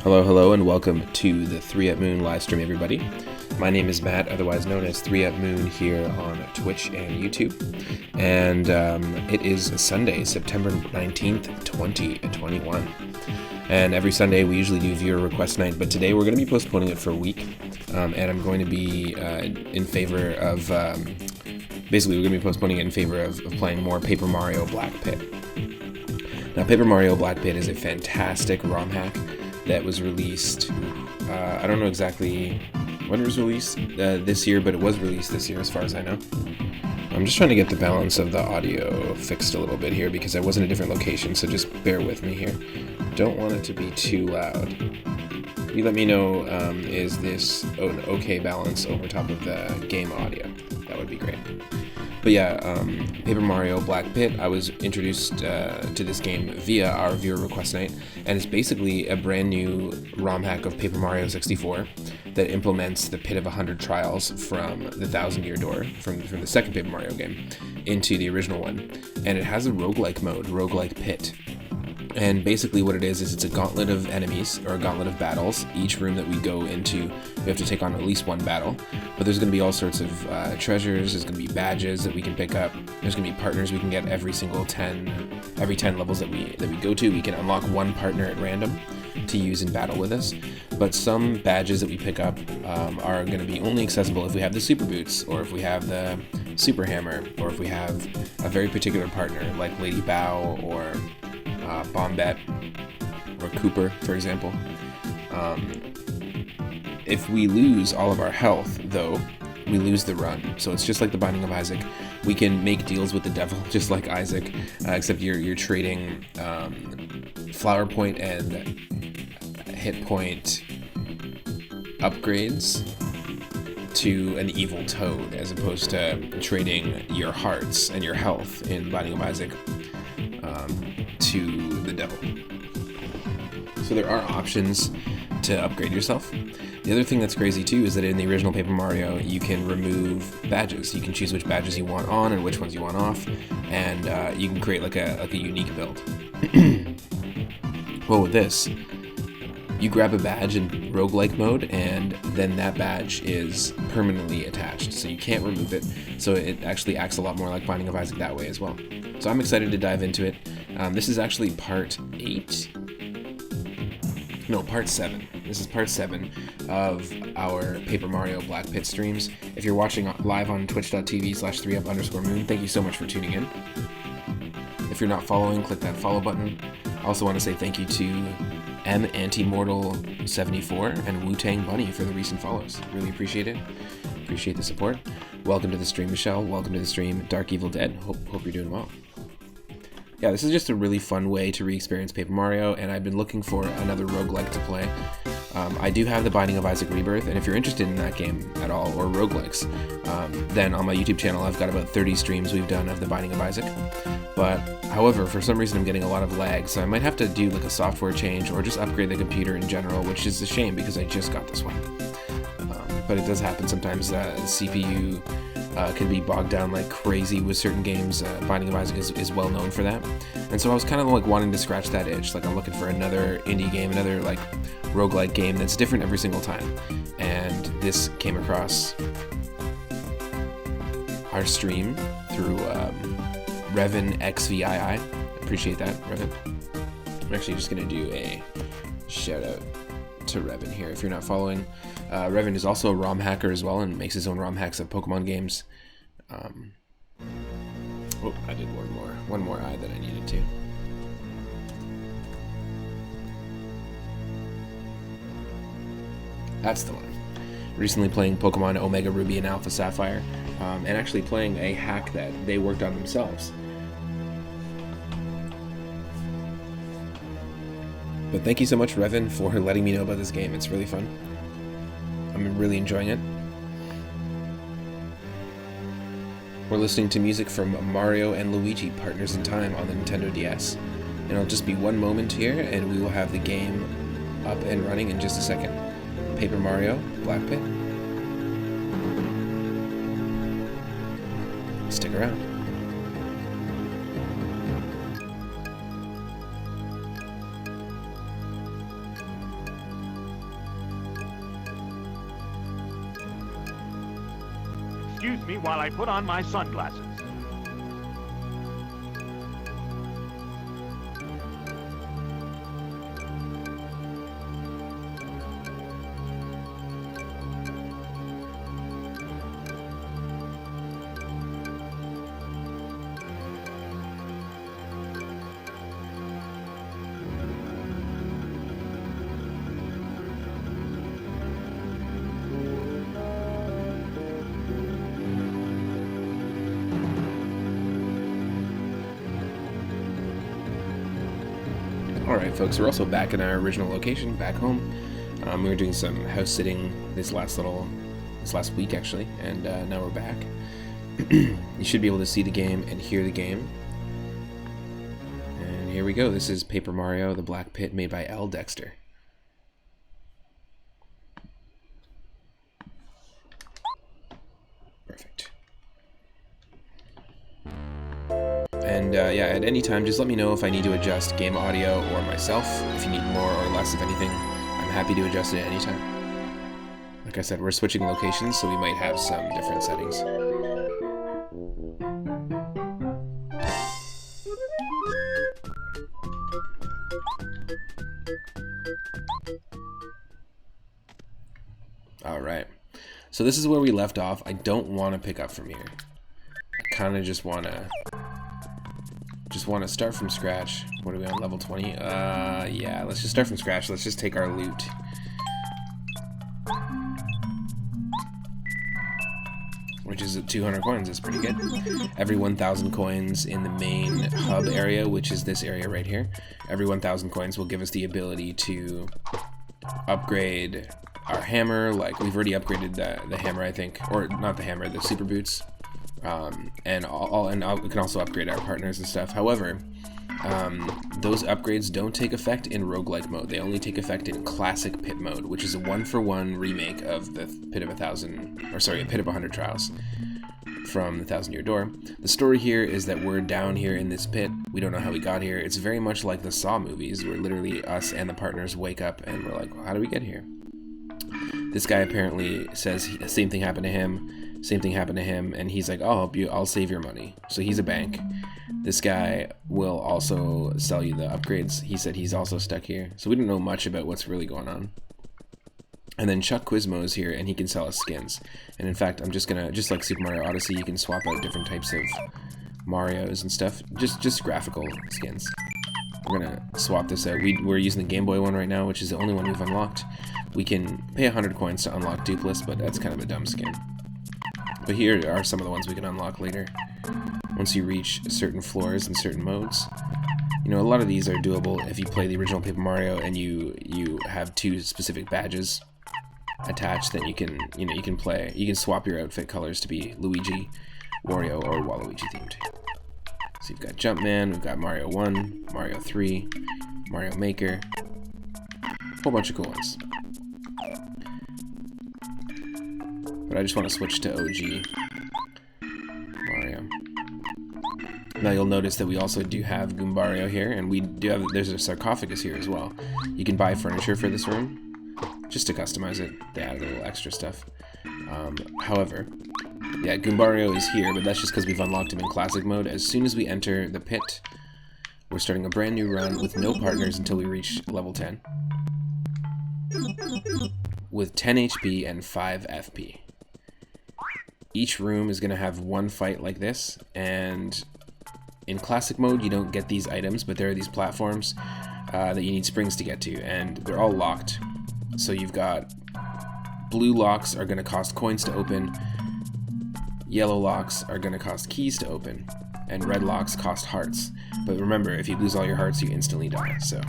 Hello, hello, and welcome to the 3 Up Moon live stream, everybody. My name is Matt, otherwise known as 3 Up Moon, here on Twitch and YouTube. And it is Sunday, September 19th, 2021. And every Sunday we usually do viewer request night, but today we're going to be postponing it for a week. And I'm going to be in favor of, basically we're going to be postponing it in favor of playing more Paper Mario Black Pit. Now, Paper Mario Black Pit is a fantastic ROM hack that was released, I don't know exactly when it was released this year, but it was released this year as far as I know. I'm just trying to get the balance of the audio fixed a little bit here because I was in a different location, so just bear with me here. Don't want it to be too loud. You let me know, is this an okay balance over top of the game audio? That would be great. But yeah, Paper Mario Black Pit, I was introduced to this game via our viewer request night, and it's basically a brand new ROM hack of Paper Mario 64 that implements the Pit of 100 Trials from the Thousand Year Door, from the second Paper Mario game, into the original one. And it has a roguelike mode, Roguelike Pit. And basically what it is it's a gauntlet of enemies, or a gauntlet of battles. Each room that we go into, we have to take on at least one battle. But there's going to be all sorts of treasures, there's going to be badges that we can pick up, there's going to be partners we can get every 10 levels that we go to. We can unlock one partner at random to use in battle with us. But some badges that we pick up are going to be only accessible if we have the Super Boots, or if we have the Super Hammer, or if we have a very particular partner, like Lady Bow, or Bombette, or Cooper, for example. If we lose all of our health, though, we lose the run. So it's just like the Binding of Isaac. We can make deals with the devil, just like Isaac, except you're trading flower point and hit point upgrades to an evil toad, as opposed to trading your hearts and your health in Binding of Isaac to the devil. So there are options to upgrade yourself. The other thing that's crazy too is that in the original Paper Mario, you can remove badges. You can choose which badges you want on and which ones you want off, and you can create like a unique build. Well, with this, you grab a badge in roguelike mode, and then that badge is permanently attached, so you can't remove it. So it actually acts a lot more like Binding of Isaac that way as well. So I'm excited to dive into it. This is actually part 8. No, part 7. This is part 7 of our Paper Mario Black Pit streams. If you're watching live on twitch.tv/3up_moon, thank you so much for tuning in. If you're not following, click that follow button. I also want to say thank you to Antimortal74 and Wu-Tang Bunny for the recent follows. Really appreciate it. Appreciate the support. Welcome to the stream, Michelle. Welcome to the stream, Dark Evil Dead. Hope you're doing well. Yeah, this is just a really fun way to re-experience Paper Mario, and I've been looking for another roguelike to play. I do have the Binding of Isaac Rebirth, and if you're interested in that game at all, or roguelikes, then on my YouTube channel I've got about 30 streams we've done of the Binding of Isaac. But, however, for some reason I'm getting a lot of lag, so I might have to do like a software change, or just upgrade the computer in general, which is a shame because I just got this one. But it does happen sometimes. The CPU can be bogged down like crazy with certain games. Binding of Isaac is well known for that. And so I was kind of like wanting to scratch that itch. Like I'm looking for another indie game, another like roguelike game that's different every single time. And this came across our stream through Revin XVII. Appreciate that, Revin. I'm actually just going to do a shout out to Revin here. If you're not following, Revin is also a ROM hacker as well and makes his own ROM hacks of Pokemon games. Oh, I did one more eye that I needed to. That's the one. Recently playing Pokemon Omega Ruby and Alpha Sapphire, and actually playing a hack that they worked on themselves. But thank you so much, Revin, for letting me know about this game. It's really fun. I'm really enjoying it. We're listening to music from Mario and Luigi, Partners in Time, on the Nintendo DS. And it'll just be one moment here, and we will have the game up and running in just a second. Paper Mario Black Pit. Stick around. excuse me while I put on my sunglasses. Alright folks, we're also back in our original location, back home. We were doing some house sitting this last week actually, and now we're back. You should be able to see the game and hear the game. And here we go, this is Paper Mario, the Black Pit, made by L. Dexter. Perfect. And yeah, at any time, just let me know if I need to adjust game audio or myself. If you need more or less of anything, I'm happy to adjust it at any time. Like I said, we're switching locations, so we might have some different settings. Alright, so this is where we left off. I don't want to pick up from here. I kind of just want to start from scratch. What are we on, level 20? Yeah, let's just start from scratch. Let's just take our loot. Which is at 200 coins, is pretty good. Every 1,000 coins in the main hub area, which is this area right here, every 1,000 coins will give us the ability to upgrade our hammer. Like, we've already upgraded the hammer, I think. Or, not the hammer, the super boots. And we can also upgrade our partners and stuff. However, those upgrades don't take effect in roguelike mode. They only take effect in classic pit mode, which is a one-for-one remake of the Pit of 100 Trials from the Thousand Year Door. The story here is that we're down here in this pit. We don't know how we got here. It's very much like the Saw movies, where literally us and the partners wake up and we're like, well, how do we get here? This guy apparently says the same thing happened to him. Same thing happened to him, and he's like, I'll help you, I'll save your money. So he's a bank. This guy will also sell you the upgrades. He said he's also stuck here. So we don't know much about what's really going on. And then Chuck Quizmo is here, and he can sell us skins. And in fact, I'm just gonna, just like Super Mario Odyssey, you can swap out different types of Marios and stuff. Just graphical skins. We're gonna swap this out. We're using the Game Boy one right now, which is the only one we've unlocked. We can pay 100 coins to unlock Dupless, but that's kind of a dumb skin. But here are some of the ones we can unlock later, once you reach certain floors and certain modes. You know, a lot of these are doable if you play the original Paper Mario and you have two specific badges attached. Then you can swap your outfit colors to be Luigi, Wario, or Waluigi themed. So you've got Jumpman, we've got Mario 1, Mario 3, Mario Maker, a whole bunch of cool ones. But I just want to switch to OG Mario. Now you'll notice that we also do have Goombario here, and we do have, there's a sarcophagus here as well. You can buy furniture for this room, just to customize it. They added a little extra stuff. However, yeah, Goombario is here, but that's just because we've unlocked him in classic mode. As soon as we enter the pit, we're starting a brand new run with no partners until we reach level 10. With 10 HP and 5 FP. Each room is going to have one fight like this, and in classic mode you don't get these items, but there are these platforms that you need springs to get to, and they're all locked. So you've got blue locks are going to cost coins to open, yellow locks are going to cost keys to open, and red locks cost hearts. But remember, if you lose all your hearts, you instantly die, so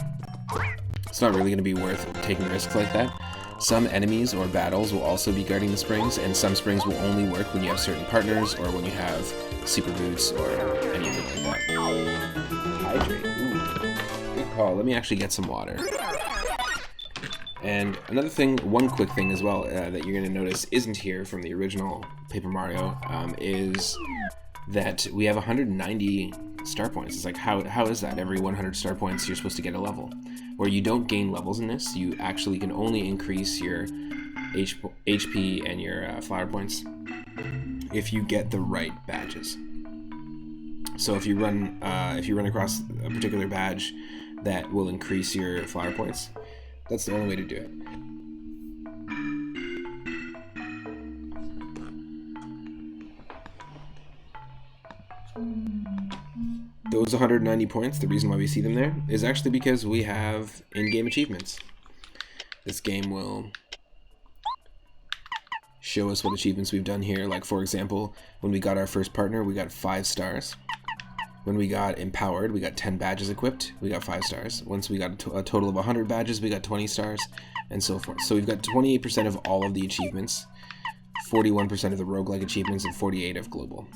it's not really going to be worth taking risks like that. Some enemies or battles will also be guarding the springs, and some springs will only work when you have certain partners or when you have super boots or anything like that. Hydrate. Ooh. Good call. Let me actually get some water. And another thing, one quick thing as well that you're going to notice isn't here from the original Paper Mario is that we have 190 star points. It's like, how is that? Every 100 star points you're supposed to get a level. Where you don't gain levels in this, you actually can only increase your HP and your flower points. if you get the right badges. So if you run across a particular badge that will increase your flower points, that's the only way to do it. Those 190 points, the reason why we see them there is actually because we have in-game achievements. This game will show us what achievements we've done here. Like, for example, when we got our first partner, we got 5 stars. When we got empowered, we got 10 badges equipped, we got 5 stars. Once we got a total of 100 badges, we got 20 stars, and so forth. So we've got 28% of all of the achievements, 41% of the roguelike achievements, and 48% of global.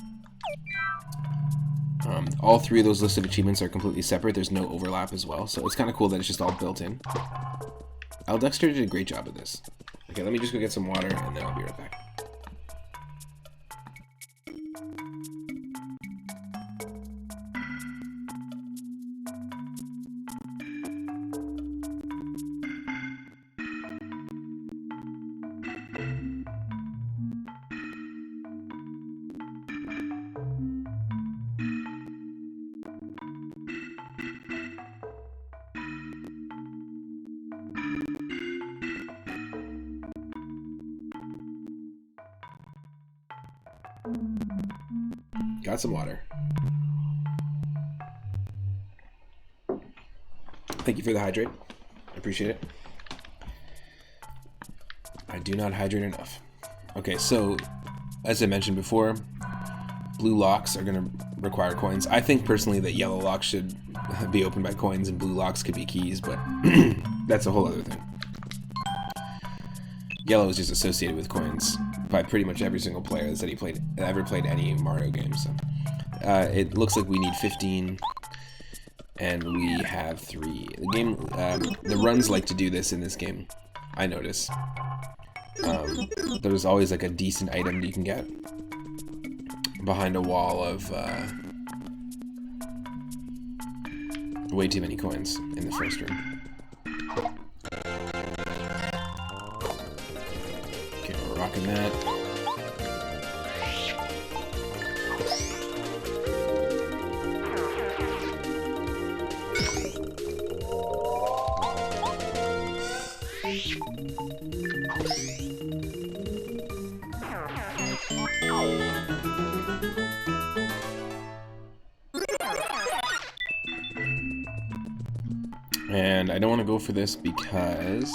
All 3 of those lists of achievements are completely separate. There's no overlap as well, so it's kind of cool that it's just all built in. Dexter did a great job of this. Okay, let me just go get some water, and then I'll be right back. Got some water. Thank you for the hydrate. I appreciate it. I do not hydrate enough. Okay, so as I mentioned before, blue locks are going to require coins. I think personally that yellow locks should be opened by coins and blue locks could be keys, but that's a whole other thing. Yellow is just associated with coins by pretty much every single player that said he ever played any Mario game. So it looks like we need 15, and we have 3. The game, the runs like to do this in this game. I notice. There's always like a decent item you can get behind a wall of way too many coins in the first room. Rocking that. And I don't want to go for this because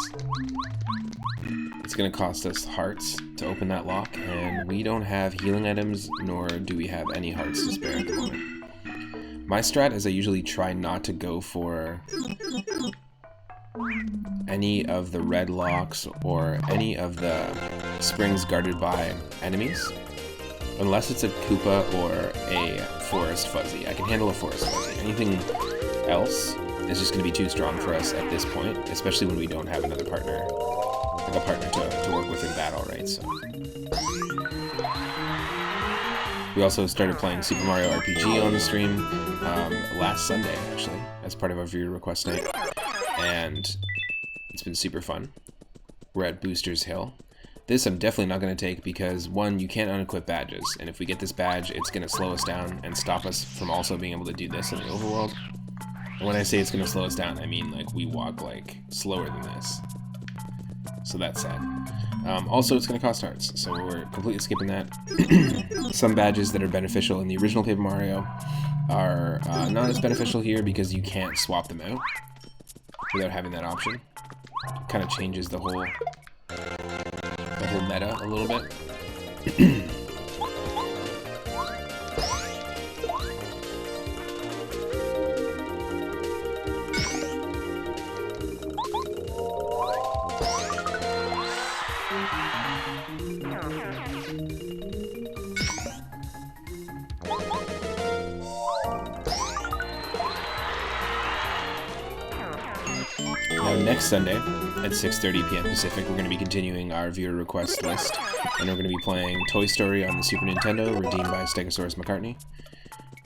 it's going to cost us hearts to open that lock, and we don't have healing items, nor do we have any hearts to spare at the moment. My strat is I usually try not to go for any of the red locks or any of the springs guarded by enemies, unless it's a Koopa or a Forest Fuzzy. I can handle a Forest Fuzzy. Anything else is just going to be too strong for us at this point, especially when we don't have another partner. A partner to work with in battle, right? So we also started playing Super Mario RPG on the stream last Sunday, actually, as part of our viewer request night, and it's been super fun. We're at Booster's Hill. This I'm definitely not going to take because, one, you can't unequip badges, and if we get this badge, it's going to slow us down and stop us from also being able to do this in the overworld. And when I say it's going to slow us down, I mean like we walk like slower than this. So that's sad. Also, it's going to cost hearts, so we're completely skipping that. Some badges that are beneficial in the original Paper Mario are not as beneficial here because you can't swap them out without having that option. It kind of changes the whole meta a little bit. Now, next Sunday at 6:30 p.m. Pacific, we're going to be continuing our viewer request list, and we're going to be playing Toy Story on the Super Nintendo, redeemed by Stegosaurus McCartney.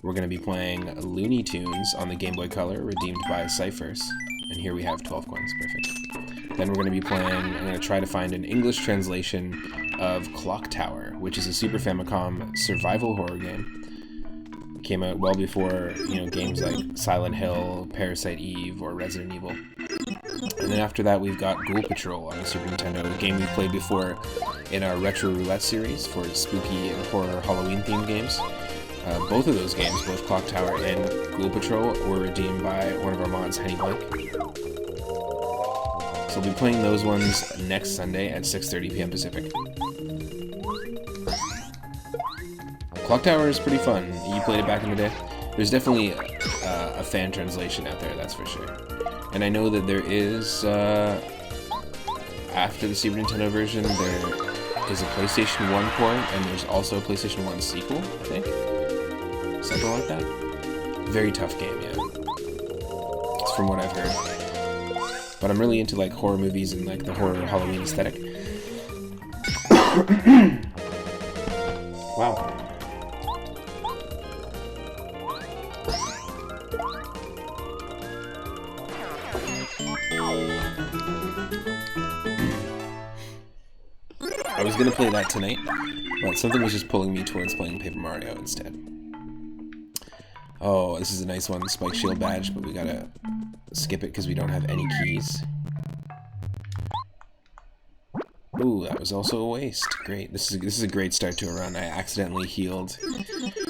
We're going to be playing Looney Tunes on the Game Boy Color, redeemed by Cyphers, and here we have 12 coins. Perfect. Then we're going to be playing, I'm going to try to find an English translation of Clock Tower, which is a Super Famicom survival horror game. It came out well before, you know, games like Silent Hill, Parasite Eve, or Resident Evil. And then after that, we've got Ghoul Patrol on the Super Nintendo, a game we've played before in our Retro Roulette series for spooky and horror Halloween-themed games. Both of those games, both Clock Tower and Ghoul Patrol, were redeemed by one of our mods, Henny Blank. So we'll be playing those ones next Sunday at 6:30 p.m. Pacific. Clock Tower is pretty fun. You played it back in the day. There's definitely a fan translation out there, that's for sure. And I know that there is, after the Super Nintendo version, there is a PlayStation 1 port, and there's also a PlayStation 1 sequel, I think. Something like that. Very tough game, yeah. It's from what I've heard. But I'm really into like horror movies and like the horror Halloween aesthetic. Wow. I was gonna play that tonight, but something was just pulling me towards playing Paper Mario instead. Oh, this is a nice one, Spike Shield Badge, but we gotta skip it because we don't have any keys. Ooh, that was also a waste. Great. This is a great start to a run. I accidentally healed.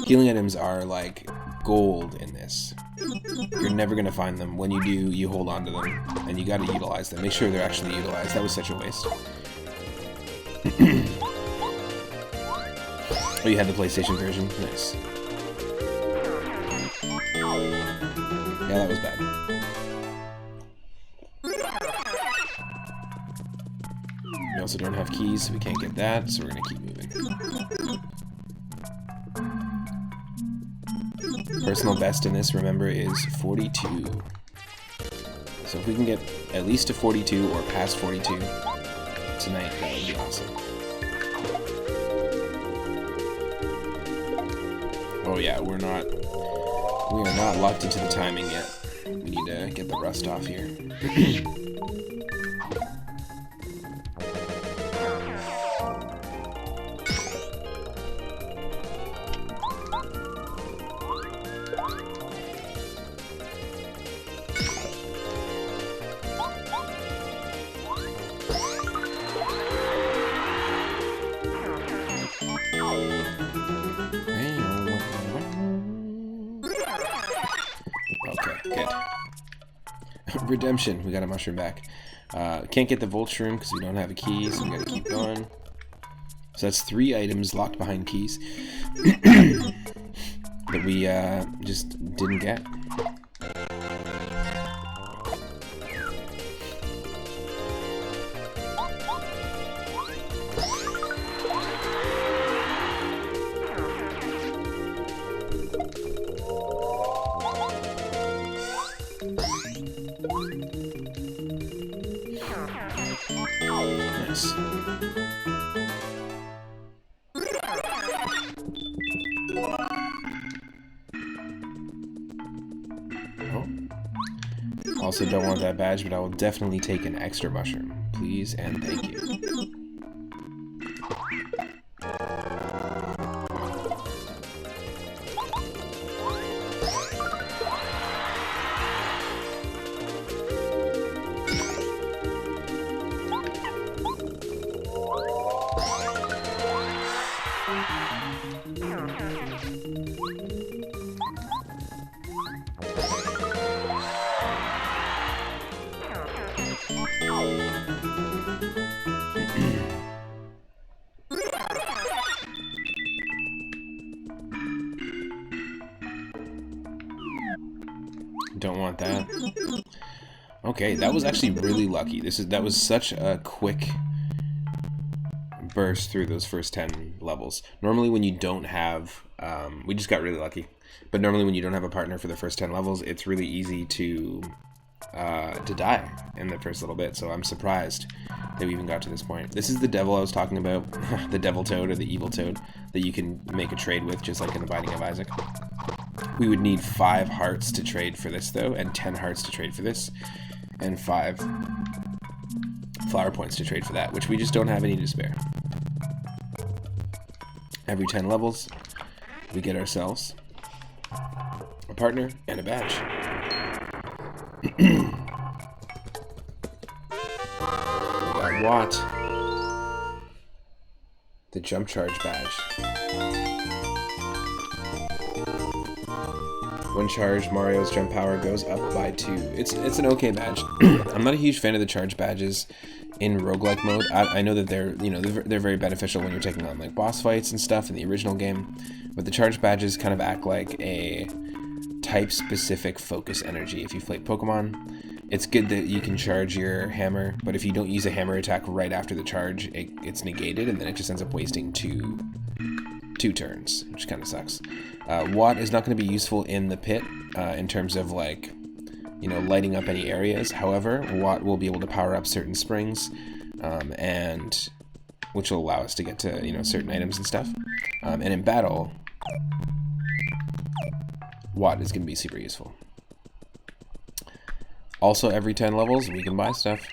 Healing items are like gold in this. You're never gonna find them. When you do, you hold on to them, and you gotta utilize them. Make sure they're actually utilized. That was such a waste. Oh, you had the PlayStation version? Nice. Yeah, that was bad. We also don't have keys, so we can't get that, so we're gonna keep moving. Personal best in this, remember, is 42. So if we can get at least to 42 or past 42 tonight, that would be awesome. Oh yeah, we are not locked into the timing yet. We need to get the rust off here. Redemption. We got a mushroom back. Can't get the Vulture Room because we don't have a key, so we gotta keep going. So that's 3 items locked behind keys that we just didn't get. Nice. Oh. Also don't want that badge, but I will definitely take an extra mushroom. Please and thank you. Don't want that. Okay, that was actually really lucky. That was such a quick burst through those first 10 levels. Normally when you don't have, we just got really lucky, but normally when you don't have a partner for the first 10 levels, it's really easy to die in the first little bit, so I'm surprised that we even got to this point. This is the devil I was talking about, the devil toad or the evil toad that you can make a trade with, just like in The Binding of Isaac. We would need 5 hearts to trade for this though, and 10 hearts to trade for this, and 5 flower points to trade for that, which we just don't have any to spare. Every 10 levels, we get ourselves a partner and a badge. We got Watt, the jump charge badge. When charged, Mario's jump power goes up by 2. It's an okay badge. I'm not a huge fan of the charge badges in roguelike mode. I know that they're very beneficial when you're taking on like boss fights and stuff in the original game, but the charge badges kind of act like a type-specific focus energy. If you've played Pokemon, it's good that you can charge your hammer, but if you don't use a hammer attack right after the charge, it's negated, and then it just ends up wasting two turns, which kind of sucks. Watt is not going to be useful in the pit in terms of like, lighting up any areas. However, Watt will be able to power up certain springs, and which will allow us to get to certain items and stuff. And in battle, Watt is going to be super useful. Also, every 10 levels, we can buy stuff.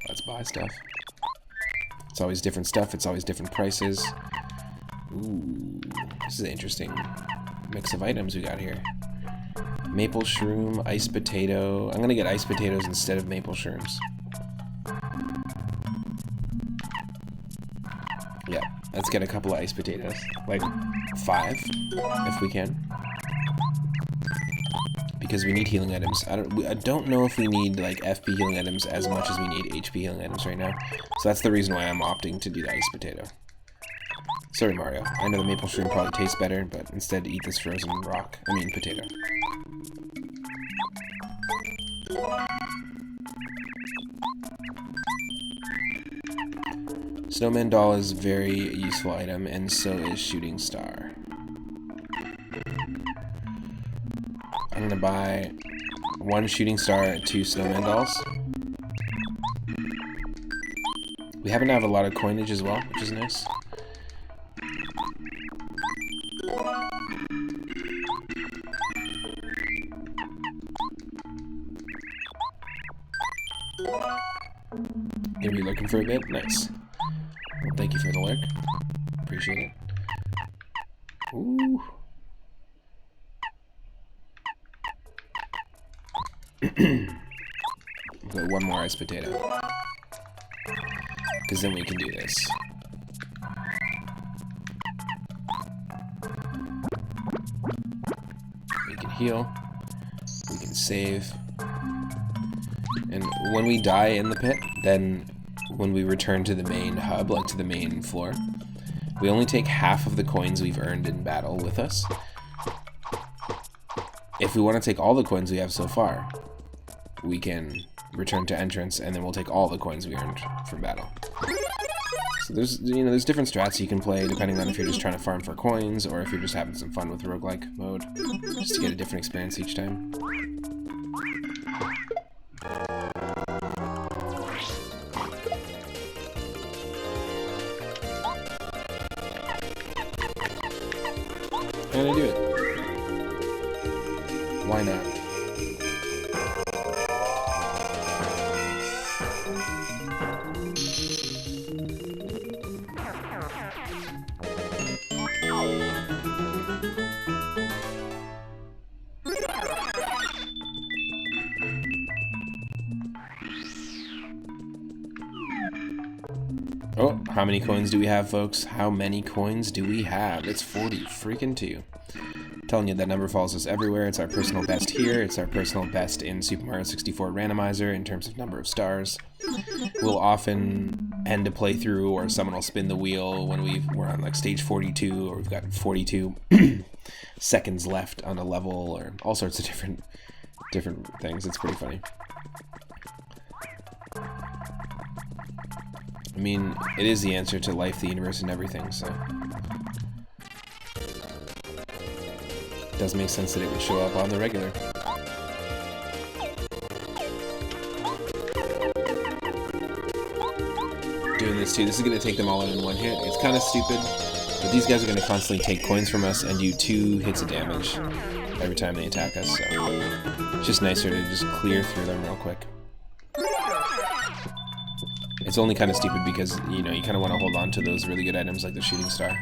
Let's buy stuff. It's always different stuff. It's always different prices. Ooh, this is an interesting mix of items we got here. Maple shroom, ice potato. I'm gonna get ice potatoes instead of maple shrooms. Yeah, let's get a couple of ice potatoes. Like 5, if we can. Because we need healing items. I don't know if we need like FP healing items as much as we need HP healing items right now. So that's the reason why I'm opting to do the ice potato. Sorry, Mario. I know the maple shroom probably tastes better, but instead eat this frozen potato. Snowman doll is a very useful item, and so is shooting star. I'm gonna buy 1 shooting star and 2 snowman dolls. We happen to have a lot of coinage as well, which is nice. Gonna be looking for a bit? Nice. Well, thank you for the lurk. Appreciate it. Ooh. Got 1 more ice potato. Because then we can do this. We can heal. We can save. And when we die in the pit, then when we return to the main hub, like to the main floor, we only take half of the coins we've earned in battle with us. If we want to take all the coins we have so far, we can return to entrance, and then we'll take all the coins we earned from battle. So there's different strats you can play depending on if you're just trying to farm for coins or if you're just having some fun with roguelike mode, just to get a different experience each time. And I do it. Why not? Oh, how many coins do we have, folks? How many coins do we have? It's 40 freaking 2. I'm telling you, that number follows us everywhere. It's our personal best here. It's our personal best in Super Mario 64 Randomizer in terms of number of stars. We'll often end a playthrough, or someone will spin the wheel when we're on like stage 42, or we've got 42 seconds left on a level, or all sorts of different things. It's pretty funny. I mean, it is the answer to life, the universe, and everything, so it does make sense that it would show up on the regular. Doing this too. This is going to take them all out in one hit. It's kind of stupid, but these guys are going to constantly take coins from us and do 2 hits of damage every time they attack us, so it's just nicer to just clear through them real quick. It's only kind of stupid because, you know, you kind of want to hold on to those really good items like the shooting star.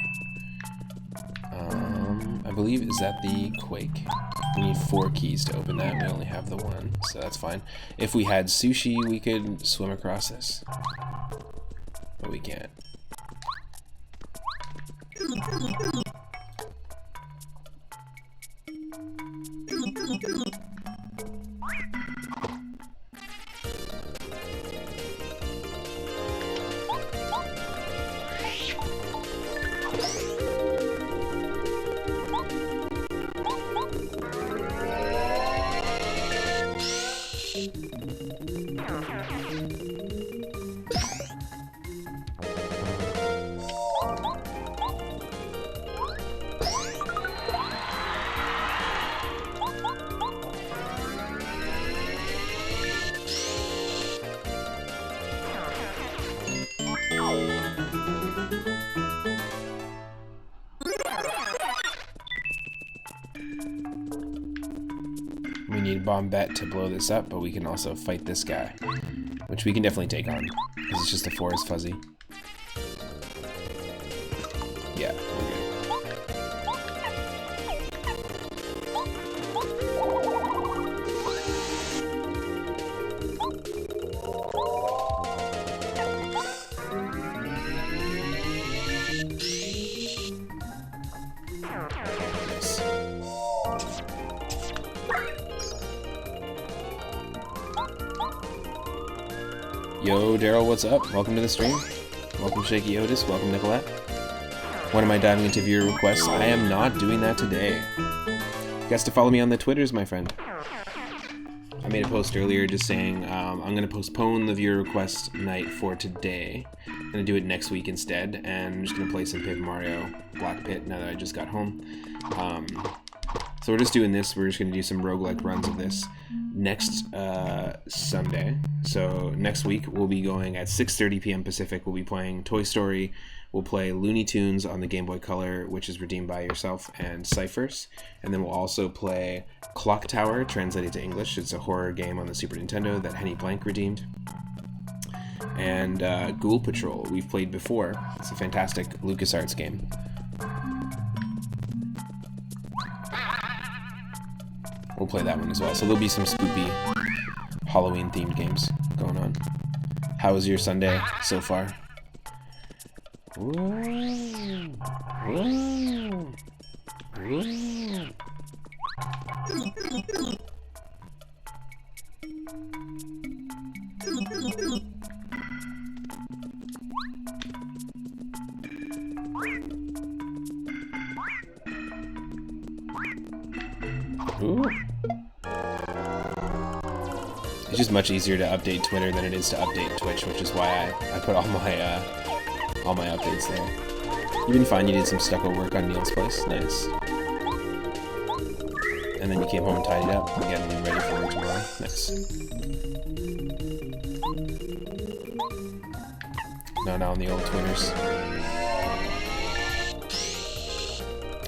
I believe, is that the Quake? We need 4 keys to open that. We only have the 1, so that's fine. If we had sushi, we could swim across this. But we can't. We need Bombette to blow this up, but we can also fight this guy, which we can definitely take on, because it's just the floor is fuzzy. Yeah, we're good. Yo, Daryl, what's up? Welcome to the stream. Welcome, Shaky Otis. Welcome, Nicolette. When am I diving into viewer requests? I am not doing that today. You guys to follow me on the Twitters, my friend. I made a post earlier just saying I'm going to postpone the viewer request night for today. I'm going to do it next week instead, and I'm just going to play some Paper Mario Black Pit now that I just got home. So we're just doing this. We're just going to do some roguelike runs of this next Sunday. So next week we'll be going at 6:30 p.m. Pacific. We'll be playing Toy Story. We'll play Looney Tunes on the Game Boy Color, which is redeemed by yourself, and Cyphers. And then we'll also play Clock Tower, translated to English. It's a horror game on the Super Nintendo that Henny Blank redeemed. And Ghoul Patrol, we've played before. It's a fantastic LucasArts game. We'll play that one as well. So there'll be some spooky Halloween-themed games going on. How was your Sunday so far? Ooh. Ooh. Ooh. Ooh. It's just much easier to update Twitter than it is to update Twitch, which is why I put all my updates there. You've been fine. You did some stucco work on Neil's place. Nice. And then you came home and tidied up, getting ready for work tomorrow. Nice. Not on the old Twitters.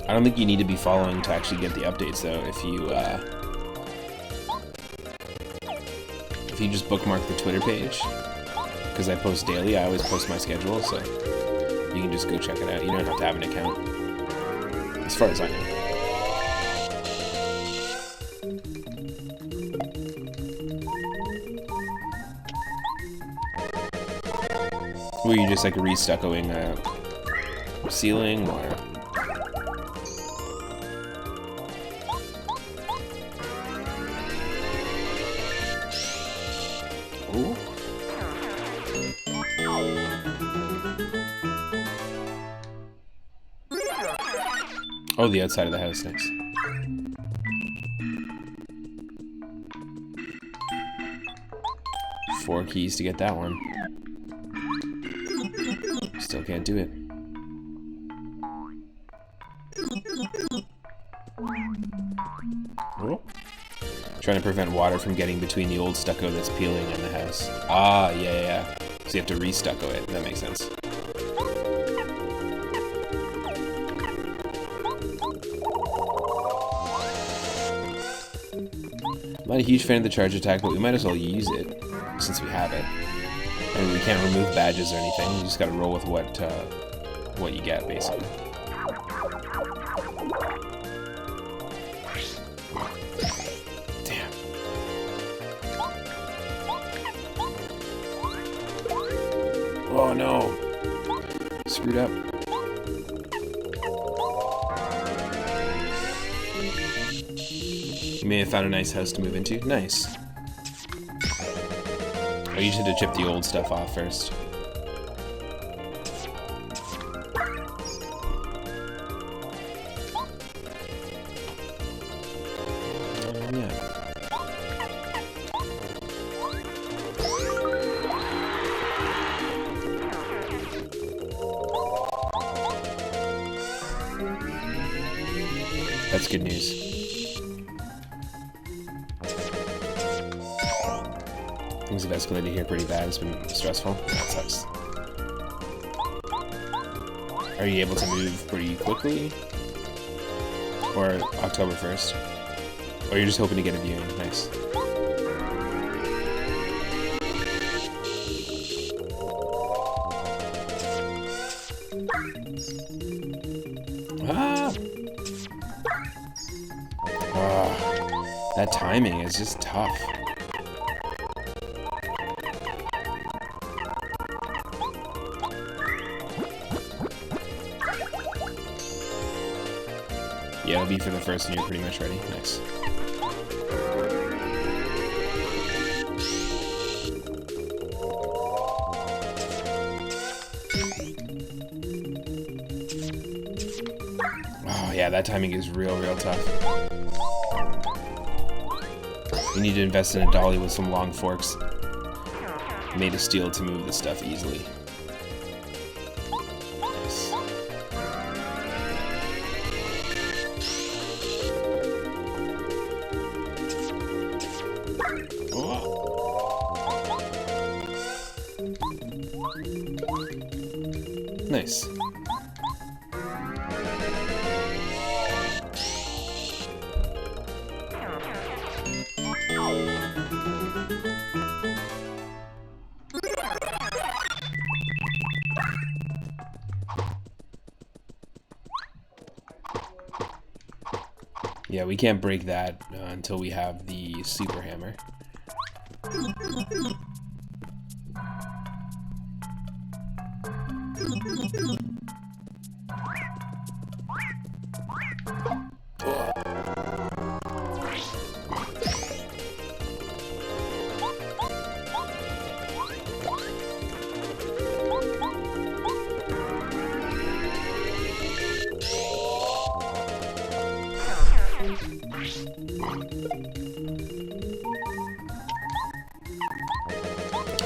I don't think you need to be following to actually get the updates, though. If you just bookmark the Twitter page, because I post daily, I always post my schedule, so you can just go check it out. You don't have to have an account, as far as I know. Were you just like re-stuccoing a ceiling, or? Ooh. Oh, the outside of the house, nice. Four keys to get that one. Still can't do it. Oh. Trying to prevent water from getting between the old stucco that's peeling and the house. Ah, yeah. So you have to re-stucco it. That makes sense. I'm not a huge fan of the charge attack, but we might as well use it since we have it. And we can't remove badges or anything. You just gotta roll with what you get, basically. Damn. Oh no. Screwed up. You may have found a nice house to move into. Nice. Oh, you should have chipped the old stuff off first. Yeah. That's good news. Things have escalated here pretty bad. It's been stressful. That sucks. Are you able to move pretty quickly? Or October 1st? Or you're just hoping to get a viewing? Nice. Ah! Oh, that timing is just tough. Yeah, it'll be for the first and you're pretty much ready. Nice. Oh yeah, that timing is real tough. You need to invest in a dolly with some long forks made of steel to move this stuff easily. Nice. Nice. Yeah, we can't break that until we have the super hammer.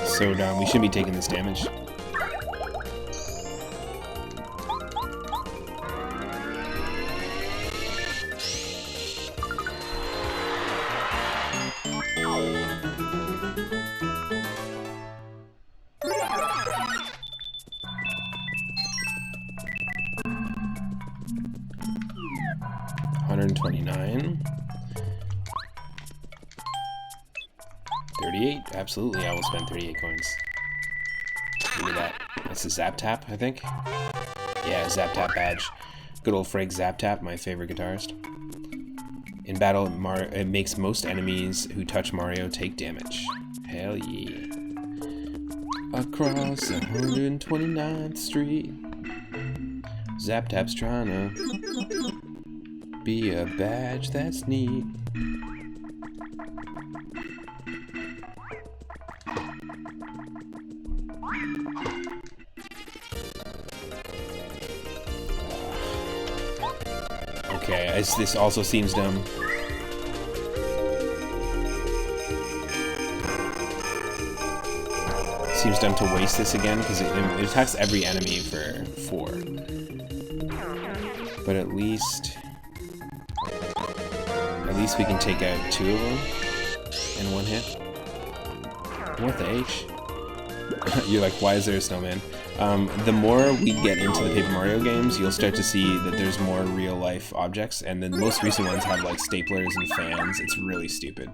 So we shouldn't be taking this damage. $129. 38? Absolutely, I will spend 38 coins. Look at that. That's a Zap Tap, I think? Yeah, Zap Tap badge. Good old Frank Zap Tap, my favorite guitarist. In battle, it makes most enemies who touch Mario take damage. Hell yeah. Across 129th Street, Zap Tap's trying to be a badge that's neat. Okay, this also seems dumb. Seems dumb to waste this again because it attacks every enemy for 4. But at least we can take out 2 of them in one hit. What the H? You're like, why is there a snowman? The more we get into the Paper Mario games, you'll start to see that there's more real-life objects, and the most recent ones have, like, staplers and fans. It's really stupid.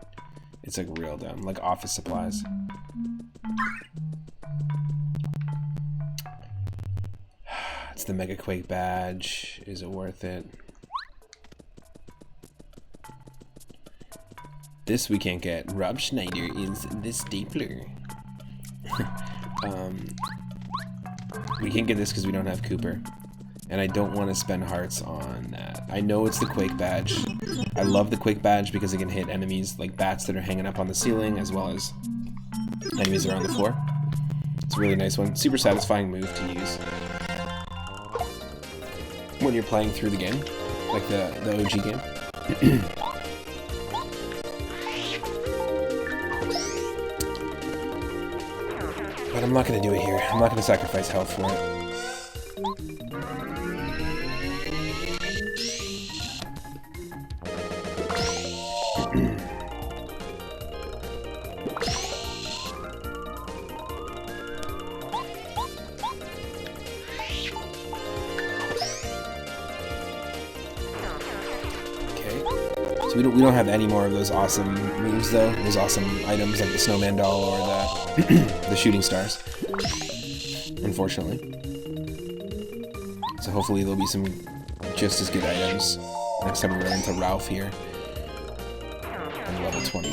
It's, like, real dumb. Like, office supplies. It's the Mega Quake Badge. Is it worth it? This we can't get. Rob Schneider is the stapler. We can't get this because we don't have Cooper. And I don't want to spend hearts on that. I know it's the Quake Badge. I love the Quake Badge because it can hit enemies like bats that are hanging up on the ceiling, as well as enemies that are on the floor. It's a really nice one. Super satisfying move to use when you're playing through the game, like the OG game. But I'm not going to do it here. I'm not going to sacrifice health for it. So we don't have any more of those awesome moves though. Those awesome items like the snowman doll or the shooting stars. Unfortunately. So hopefully there'll be some just as good items next time we run into Ralph here. On level 20.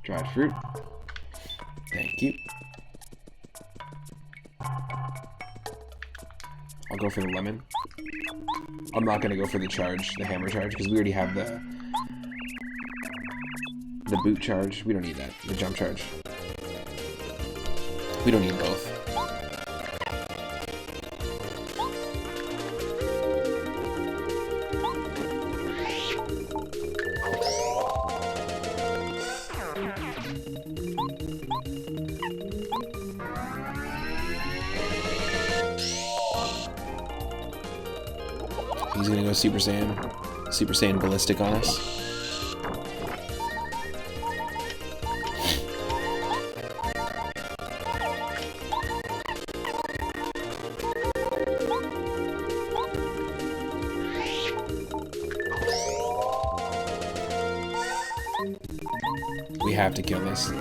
Dried fruit. Thank you. I'll go for the lemon. I'm not gonna go for the charge, the hammer charge, because we already have the boot charge. We don't need that. The jump charge. We don't need both. He's gonna go Super Saiyan Ballistic on us. We have to kill this.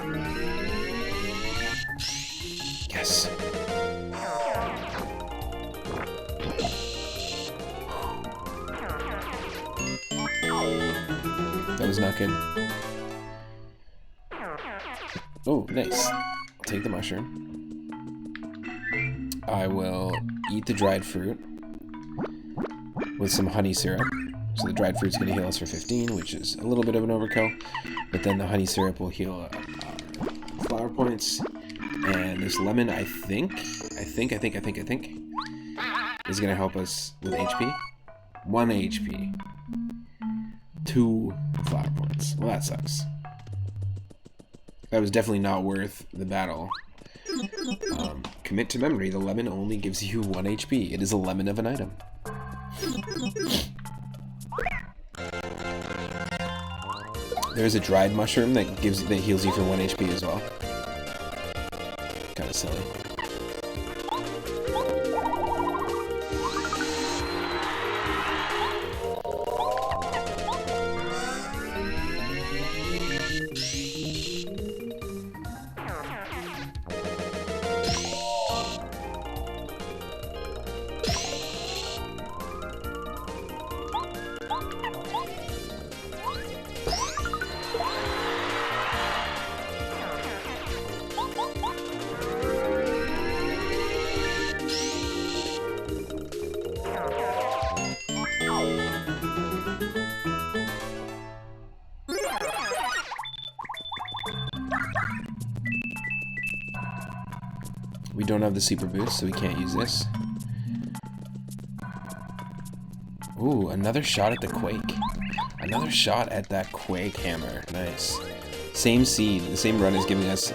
Yes. That was not good. Oh, nice. I'll take the mushroom. I will eat the dried fruit with some honey syrup. So the dried fruit's going to heal us for 15, which is a little bit of an overkill. But then the honey syrup will heal flower points. And this lemon, I think, is going to help us with HP. 1 HP. 2 flower points. Well, that sucks. That was definitely not worth the battle. Commit to memory, the lemon only gives you 1 HP. It is a lemon of an item. There's a dried mushroom that heals you for 1 HP as well. Kind of silly. We don't have the super boost, so we can't use this. Ooh, another shot at the Quake. Another shot at that Quake hammer. Nice. Same seed. The same run is giving us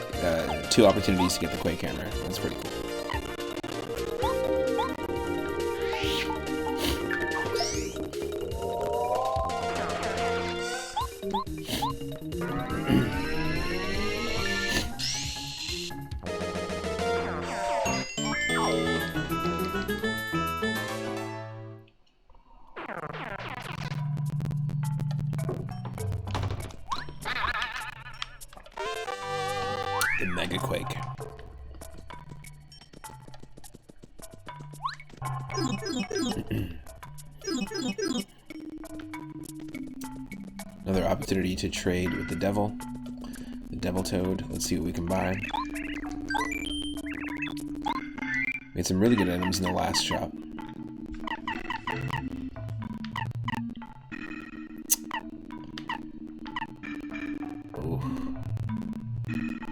2 opportunities to get the Quake hammer. That's pretty cool. Mega Quake. Another opportunity to trade with the devil toad. Let's see what we can buy. Made some really good items in the last shop. Ooh.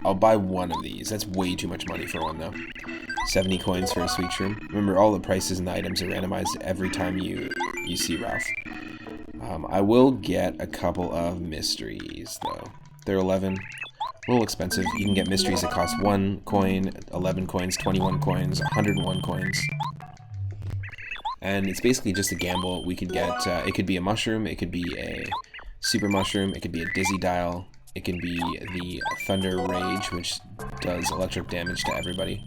I'll buy one of these. That's way too much money for one, though. 70 coins for a sweet shroom. Remember, all the prices and the items are randomized every time you see Ralph. I will get a couple of mysteries, though. They're 11. A little expensive. You can get mysteries that cost 1 coin, 11 coins, 21 coins, 101 coins. And it's basically just a gamble. We could get, it could be a mushroom, it could be a super mushroom, it could be a dizzy dial, it can be the Thunder Rage, which does electric damage to everybody.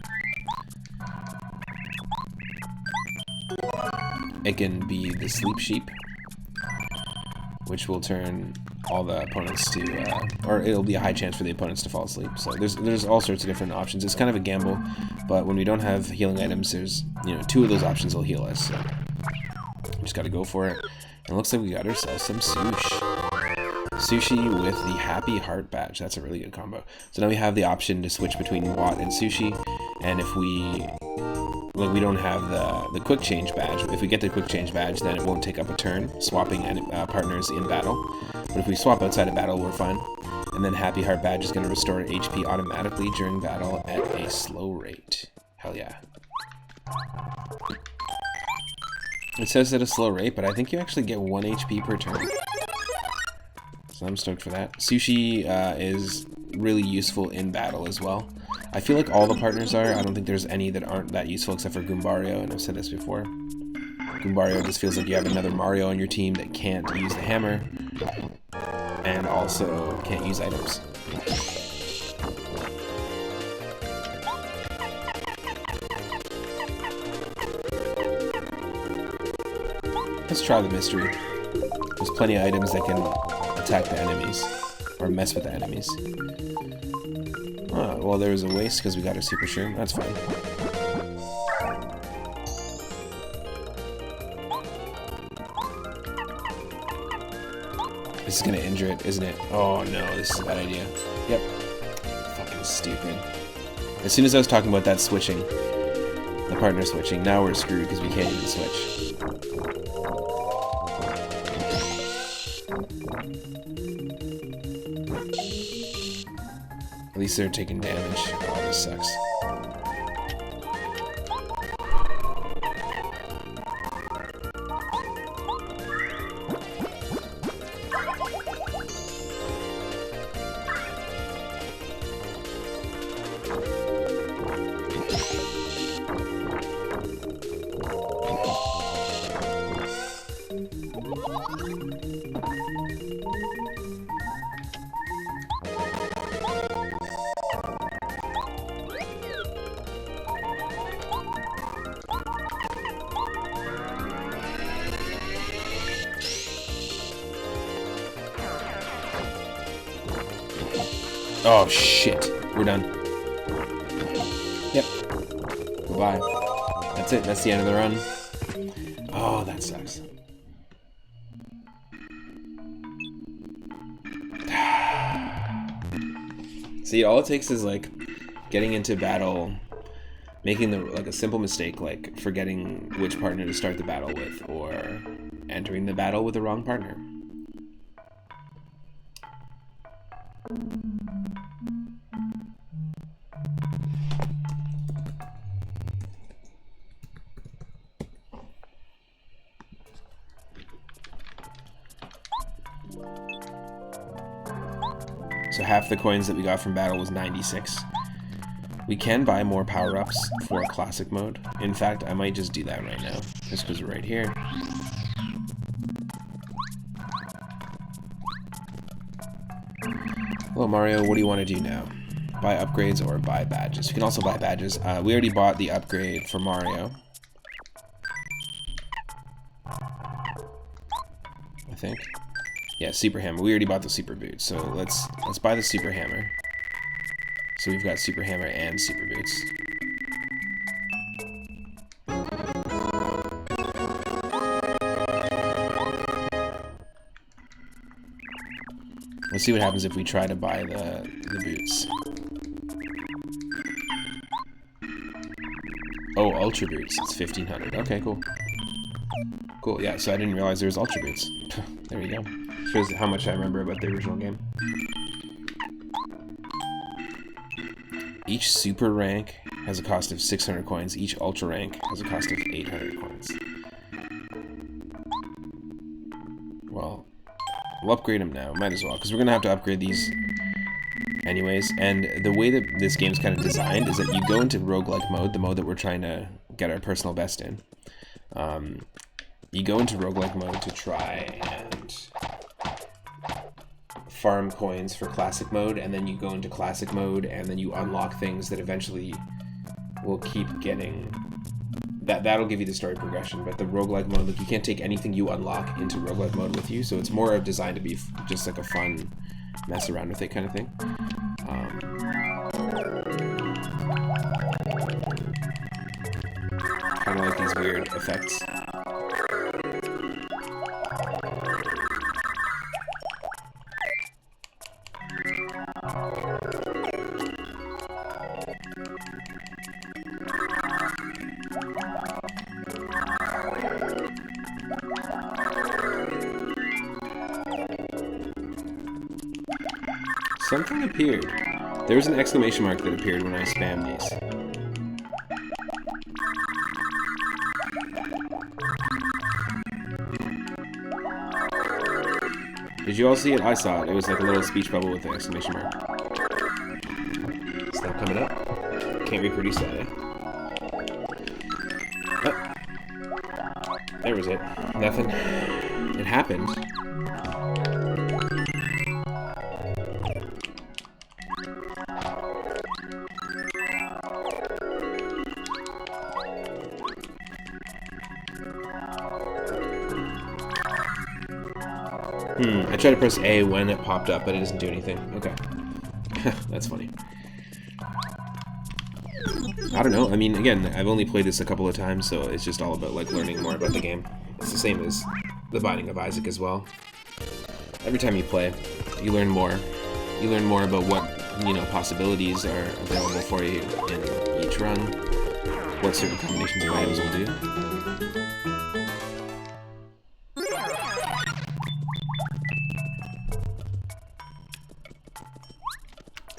It can be the Sleep Sheep, which will turn all the opponents to, or it'll be a high chance for the opponents to fall asleep. So there's all sorts of different options. It's kind of a gamble, but when we don't have healing items, there's, 2 of those options will heal us. So just gotta go for it. And it looks like we got ourselves some sushi with the Happy Heart Badge. That's a really good combo. So now we have the option to switch between Watt and sushi, and if we we don't have the quick change badge. If we get the quick change badge, then it won't take up a turn swapping partners in battle. But if we swap outside of battle, we're fine. And then Happy Heart Badge is going to restore HP automatically during battle at a slow rate. Hell yeah. It says at a slow rate, but I think you actually get 1 HP per turn. So I'm stoked for that. Sushi is really useful in battle as well. I feel like all the partners are. I don't think there's any that aren't that useful except for Goombario, and I've said this before. Goombario just feels like you have another Mario on your team that can't use the hammer, and also can't use items. Let's try the mystery. There's plenty of items that can attack the enemies, or mess with the enemies. Oh, well, there was a waste because we got a super shroom. That's fine. This is gonna injure it, isn't it? Oh no, this is a bad idea. Yep. Fucking stupid. As soon as I was talking about that switching, the partner switching, now we're screwed because we can't even switch. At least they're taking damage. Oh, this sucks. Oh shit, we're done. Yep. Goodbye. That's it, that's the end of the run. Oh, that sucks. See, all it takes is like getting into battle, making a simple mistake like forgetting which partner to start the battle with, or entering the battle with the wrong partner. So half the coins that we got from battle was 96. We can buy more power-ups for classic mode. In fact, I might just do that right now, just because we're right here. Hello Mario, what do you want to do now? Buy upgrades or buy badges? You can also buy badges. We already bought the upgrade for Mario, I think. Yeah, Super Hammer. We already bought the Super Boot, so let's buy the Super Hammer. So we've got Super Hammer and Super Boots. Let's see what happens if we try to buy the boots. Oh, Ultra Boots. It's 1,500. Okay, cool. Cool, yeah, so I didn't realize there was Ultra Boots. There we go. Shows how much I remember about the original game. Each Super rank has a cost of 600 coins. Each Ultra rank has a cost of 800 coins. Well, we'll upgrade them now. Might as well, because we're going to have to upgrade these anyways. And the way that this game's kind of designed is that you go into roguelike mode, the mode that we're trying to get our personal best in. You go into roguelike mode to try and farm coins for classic mode, and then you go into classic mode, and then you unlock things that eventually will keep getting... That'll give you the story progression, but the roguelike mode, like, you can't take anything you unlock into roguelike mode with you, so it's more designed to be just like a fun mess around with it kind of thing. Kind of like these weird effects. Something appeared. There was an exclamation mark that appeared when I spammed these. Did you all see it? I saw it. It was like a little speech bubble with an exclamation mark. It's not coming up. Can't reproduce that, eh? Oh. There was it. Nothing. It happened. I tried to press A when it popped up, but it doesn't do anything. Okay. That's funny. I don't know. I mean, again, I've only played this a couple of times, so it's just all about, like, learning more about the game. It's the same as The Binding of Isaac as well. Every time you play, you learn more. You learn more about what, you know, possibilities are available for you in each run, what certain combinations of items will do.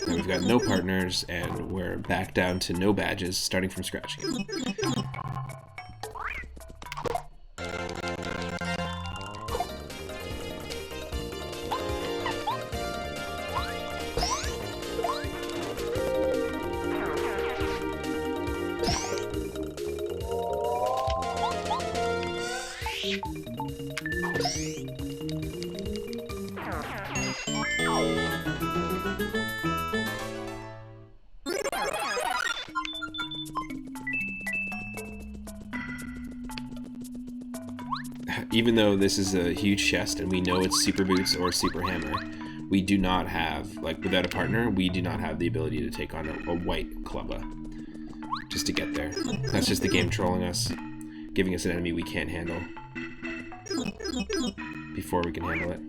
And we've got no partners, and we're back down to no badges, starting from scratch again. Even though this is a huge chest and we know it's Super Boots or Super Hammer, we do not have, like, without a partner, we do not have the ability to take on a white Clubba. Just to get there. That's just the game trolling us, giving us an enemy we can't handle before we can handle it.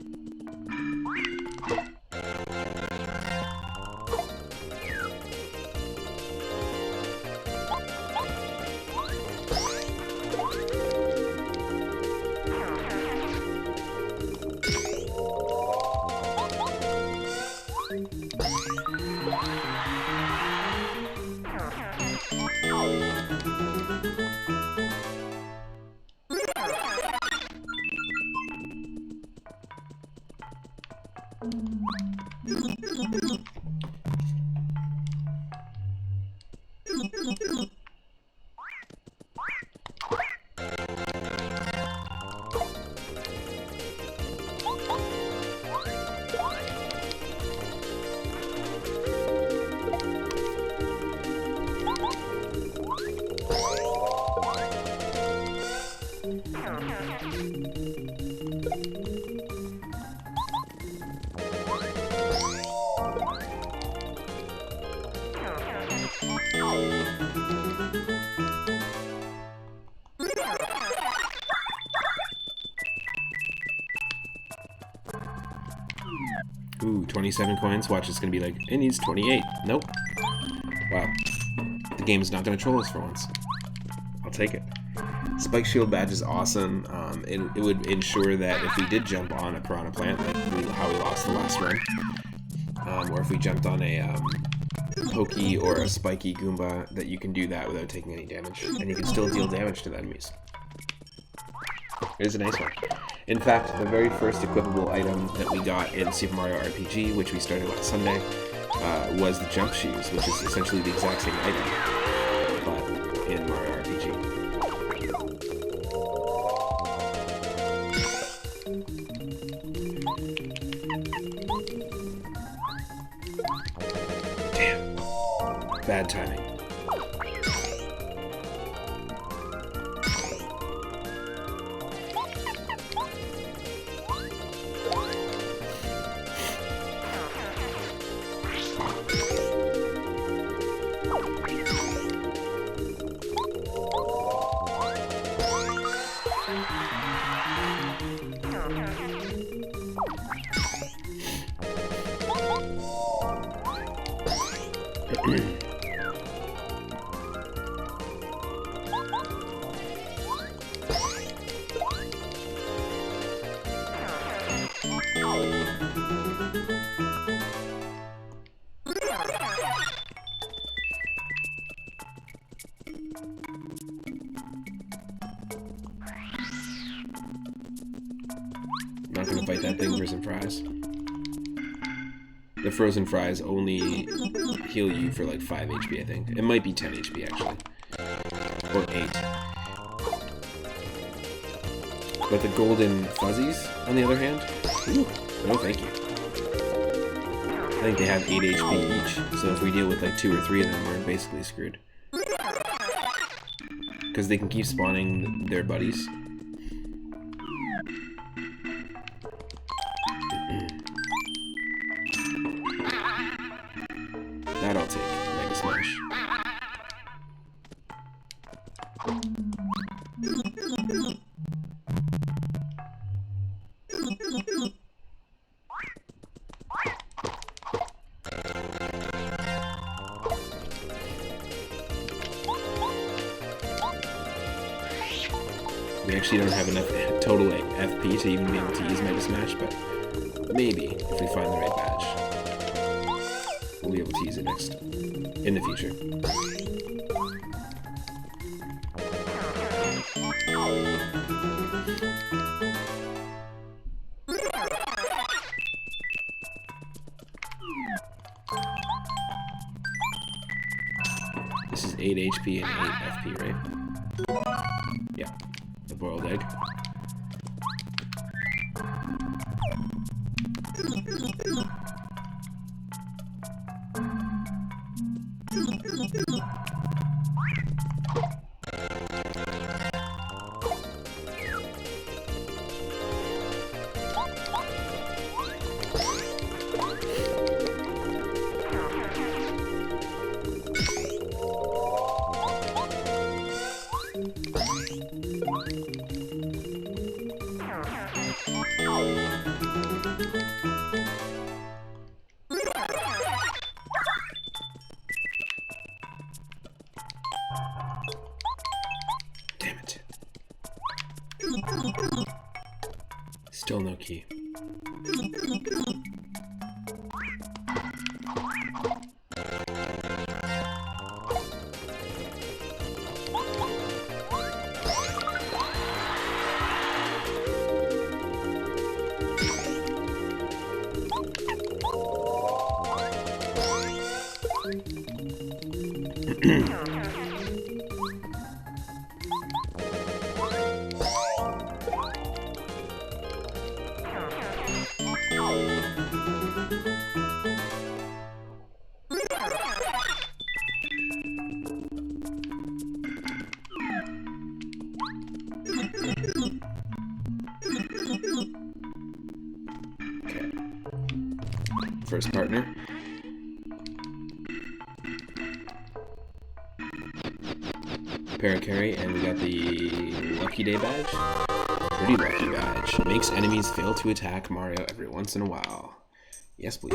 27 coins. Watch, it's going to be like, it needs 28. Nope. Wow. The game is not going to troll us for once. I'll take it. Spike Shield Badge is awesome. It would ensure that if we did jump on a Piranha Plant, like how we lost the last run, or if we jumped on a Pokey or a Spiky Goomba, that you can do that without taking any damage. And you can still deal damage to the enemies. It is a nice one. In fact, the very first equipable item that we got in Super Mario RPG, which we started last Sunday, was the Jump Shoes, which is essentially the exact same item, but in Mario RPG. Damn. Bad timing. Not gonna fight that thing for some fries. The frozen fries only heal you for like 5 HP, I think. It might be 10 HP actually. Or 8. But the golden fuzzies, on the other hand, ooh, no thank you. I think they have 8 HP each, so if we deal with like 2 or 3 of them, we're basically screwed. Because they can keep spawning their buddies. That I'll take. Mega Smash. We actually don't have enough total FP to even be able to use Mega Smash, but maybe if we find the right badge, we'll be able to use it in the future. This is 8 HP and 8 FP, right? Yeah. The boiled egg. Damn it. Still no key. First partner. Paracarry, and we got the Lucky Day badge. Pretty lucky badge. Makes enemies fail to attack Mario every once in a while. Yes, please.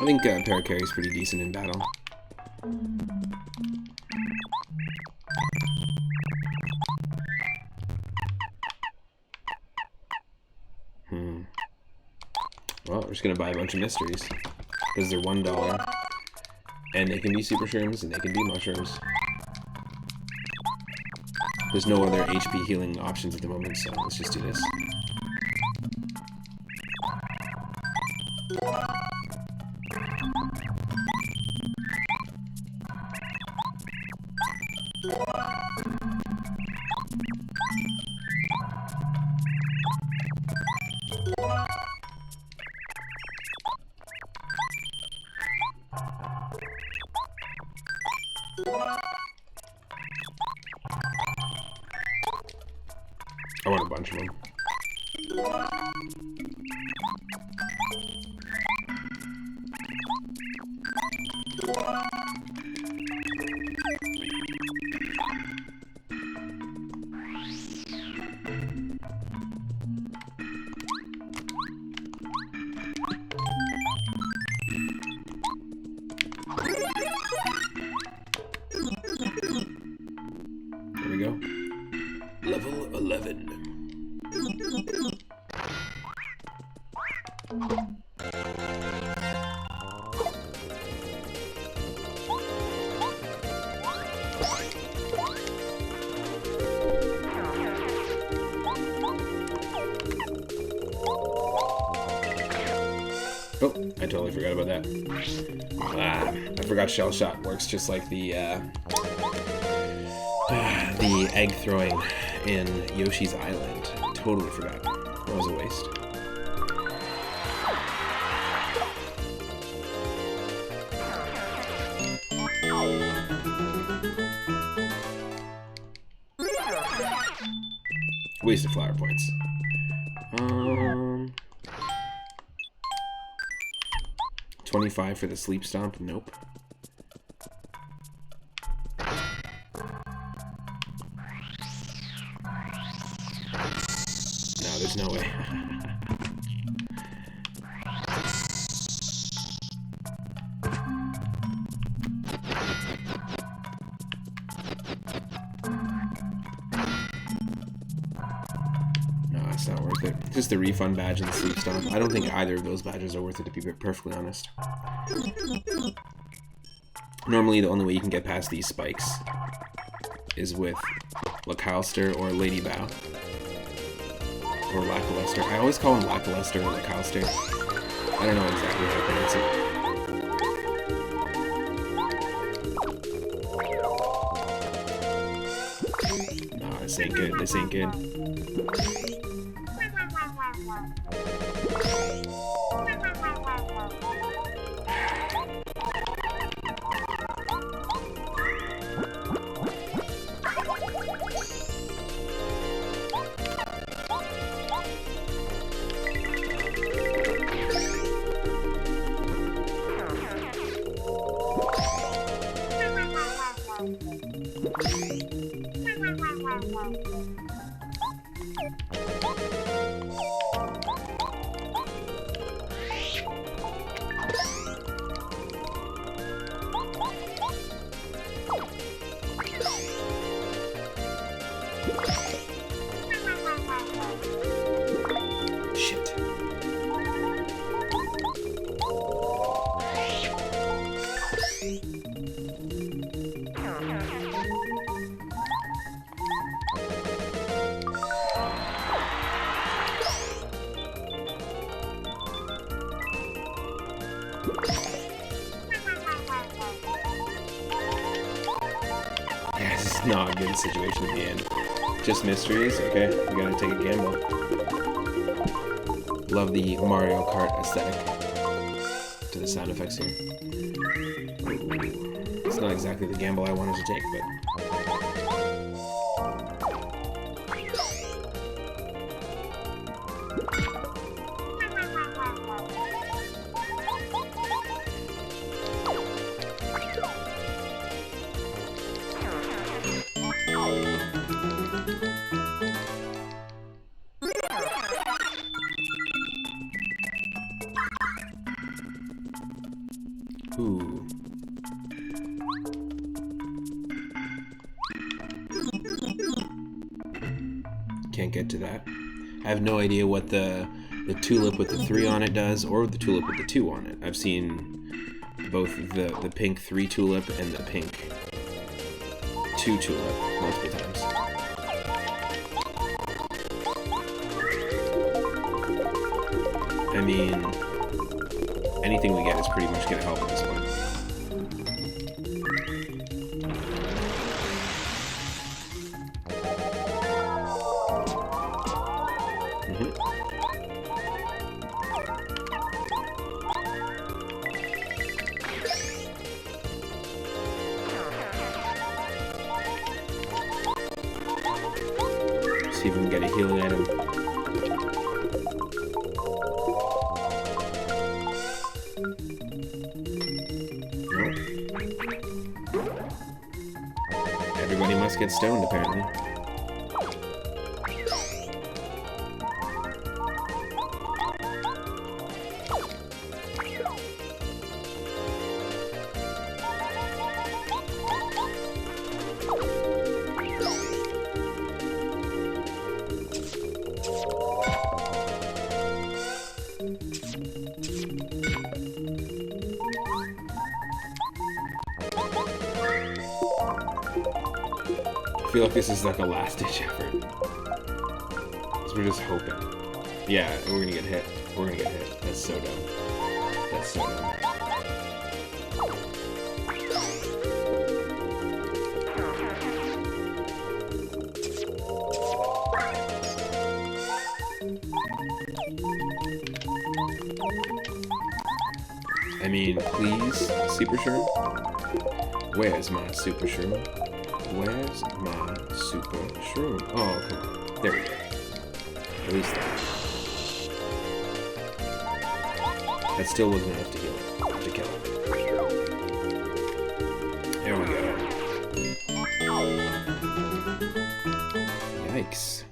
I think Parakarry is pretty decent in battle. Well, we're just gonna buy a bunch of mysteries because they're $1, and they can be super shrooms and they can be mushrooms. There's no other HP healing options at the moment, so let's just do this. I want a bunch of them. There we go. Level 11. Oh, I totally forgot about that. I forgot Shell Shot works just like the egg throwing in Yoshi's Island. Totally forgot. That was a waste. Wasted flower points. 25 for the sleep stomp? Nope. No, there's no way. No, it's not worth it. Just the refund badge and the sleep stomp. I don't think either of those badges are worth it, to be perfectly honest. Normally, the only way you can get past these spikes is with Lackluster or Lady Bow. Or Lackluster. I always call him Lackluster or Lackluster. I don't know exactly how to pronounce it. Nah, this ain't good. This ain't good. Shit. Yeah, this is not a good situation to be in. Just mysteries? Okay, we gotta take a gamble. Love the Mario Kart aesthetic to the sound effects here. It's not exactly the gamble I wanted to take, but... Can't get to that. I have no idea what the tulip with the 3 on it does, or the tulip with the 2 on it. I've seen both the pink 3 tulip and the pink 2 tulip multiple times. I mean, anything we get is pretty much going to help at this point. See if we can get a healing item. Nope. Everybody must get stoned, apparently. I feel like this is like a last-ditch effort. Because we're just hoping. Yeah, we're gonna get hit. We're gonna get hit. That's so dumb. That's so dumb. I mean, please, Super Shroom? Where's my Super Shroom? Where's my Super Shroom? Oh, come on. There we go. At least that. That still wasn't enough to heal it. To kill it. There we go. Yikes.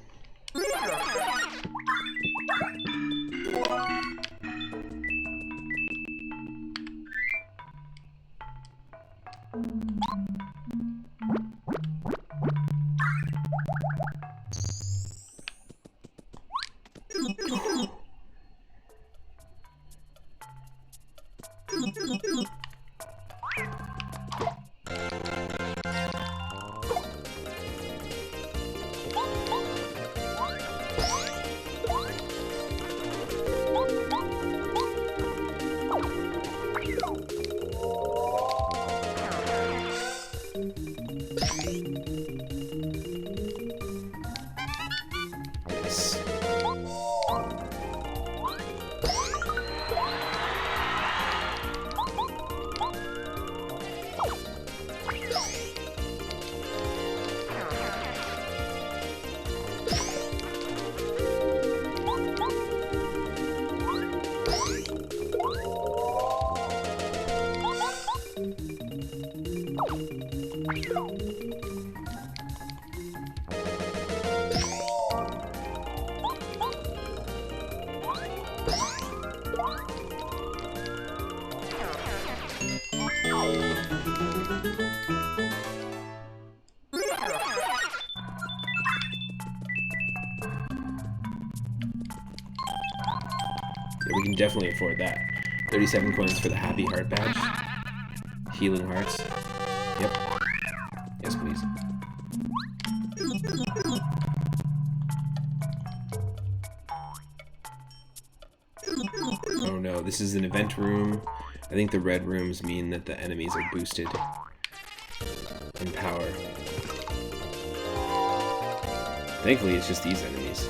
We can definitely afford that. 37 coins for the Happy Heart Badge. Healing Hearts. Yep. Yes, please. Oh no, this is an event room. I think the red rooms mean that the enemies are boosted in power. Thankfully, it's just these enemies.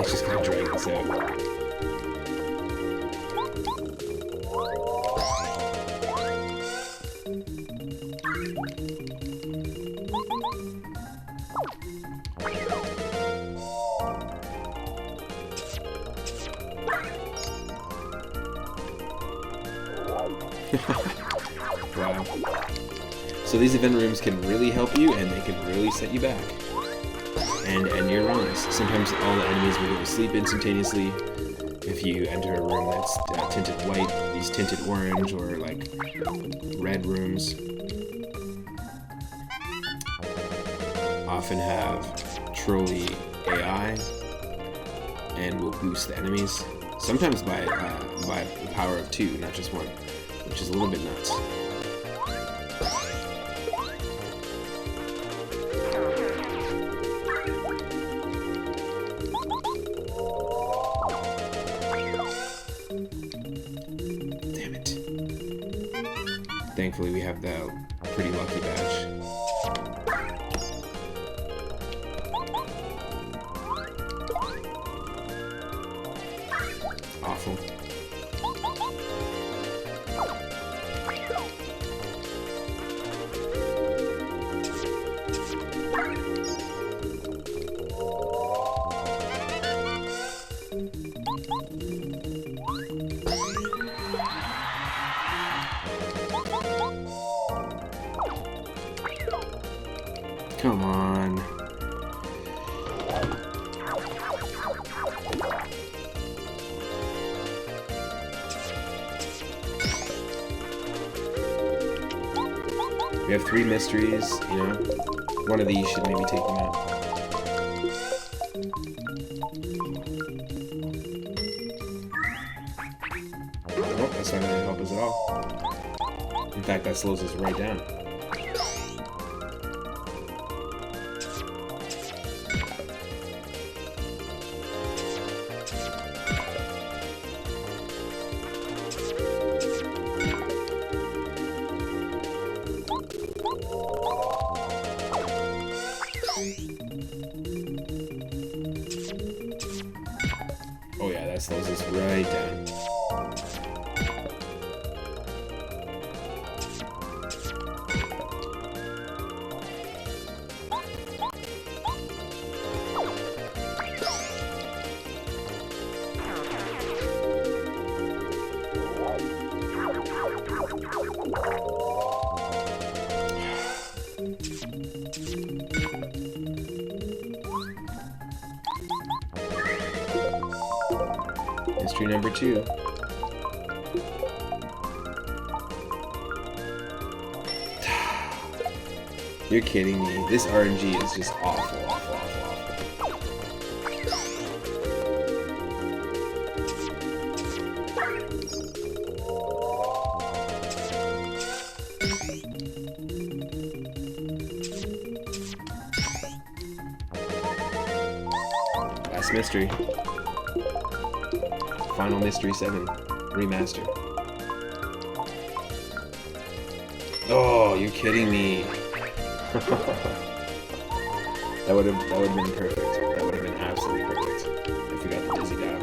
It's just gonna drag this out. Wow. So these event rooms can really help you, and they can really set you back. And you're wrong. Sometimes all the enemies will go to sleep instantaneously. If you enter a room that's tinted white, these tinted orange or like red rooms often have trolly AI and will boost the enemies. Sometimes by the power of 2, not just 1, which is a little bit nuts. Damn it. Thankfully, we have the pretty lucky badge. Awful. Come on. We have 3 mysteries, you know. One of these should maybe take them out. Nope, that's not going to help us at all. In fact, that slows us right down. Oh yeah, that slows us right down. Mystery number 2. You're kidding me. This RNG is just awful, awful, awful, awful. Last mystery. Final Mystery 7 Remaster. Oh, you're kidding me. That would have been perfect. That would have been absolutely perfect if we got the Dizzy Dial.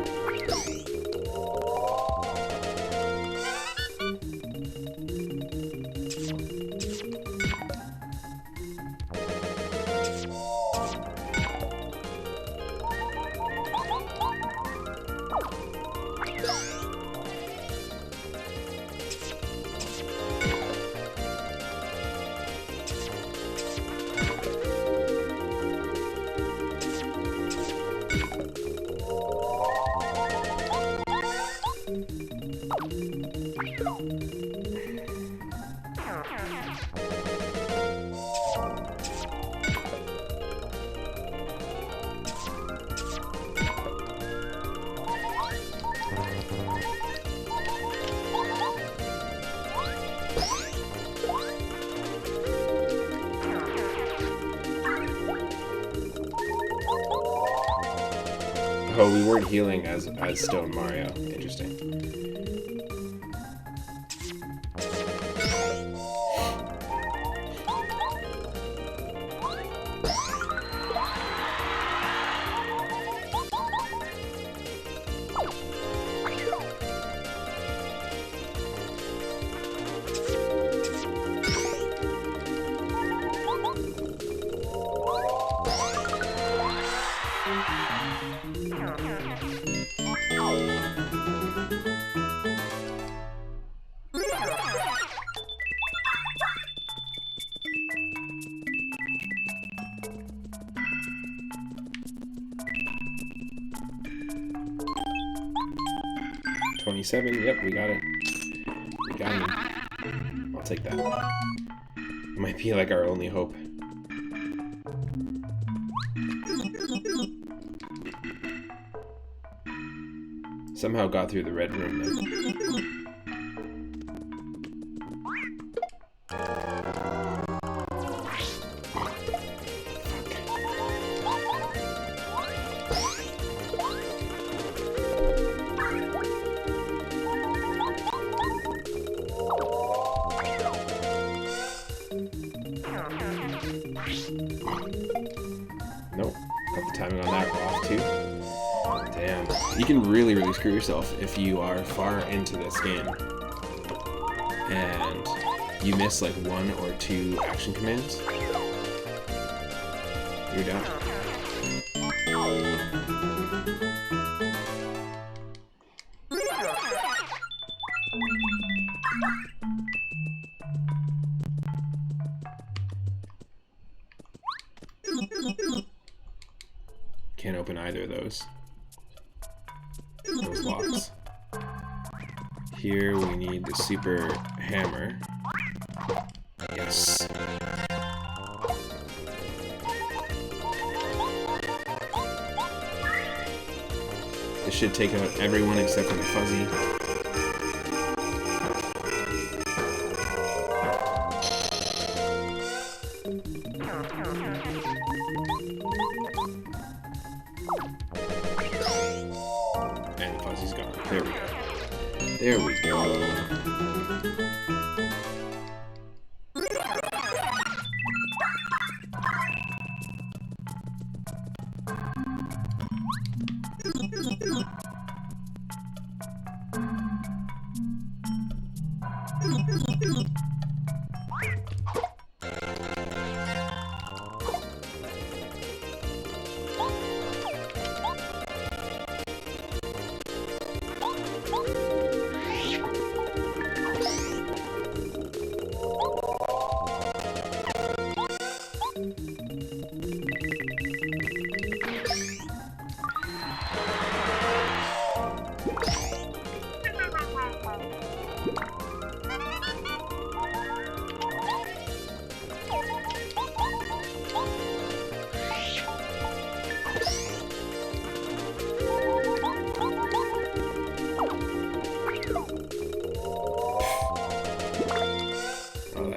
Oh, we weren't healing as Stone Mario. Interesting. 27. Yep, we got it. We got him. I'll take that. Might be like our only hope. Somehow got through the red room though. Nope. Got the timing on that off too. Damn. You can really, really screw yourself if you are far into this game and you miss like 1 or 2 action commands. You're done. Can't open either of those locks. Here we need the super hammer. Yes. This should take out everyone except for the fuzzy. And the fuzzy's gone. There we go. There we go.